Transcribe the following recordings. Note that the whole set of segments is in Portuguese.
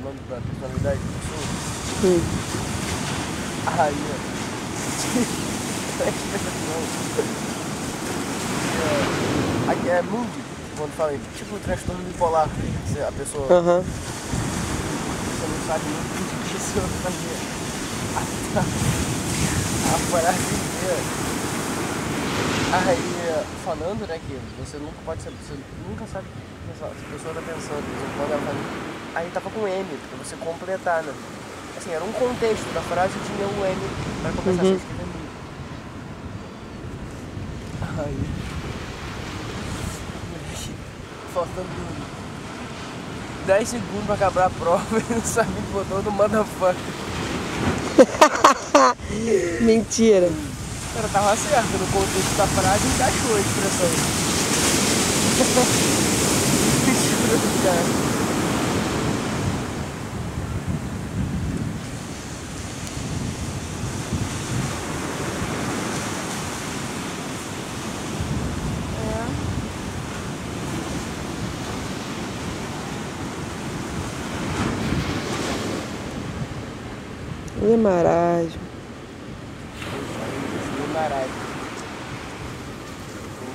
falando da personalidade da pessoa. Aí, ó. Aqui é mood, quando fala tipo transtorno bipolar. A pessoa. Você não sabe nem o que você vai fazer. A parada inteira. Aí, falando, né, que você nunca pode saber, você nunca sabe o que a pessoa tá pensando. Por exemplo, quando ela fala, aí tava com M, pra você completar, né? Assim, era um contexto da frase e tinha o M pra começar a ser escrito muito. Aí, faltando 10 segundos pra acabar a prova e não sabia o botão do motherfucker. Mentira. Cara, tava certo, no contexto da frase encaixou a expressão. Que marasmo. Marasmo.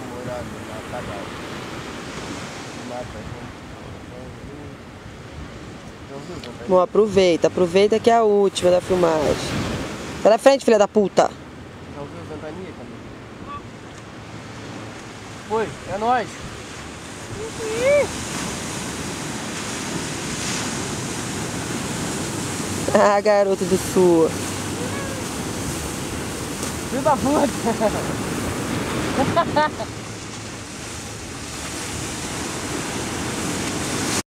Morado na cagada. Bom, aproveita que é a última da filmagem. Sai da frente, filha da puta. Já ouviu ventania, Camila? Oi, é nóis. Ah, garoto do sul. Filho da puta!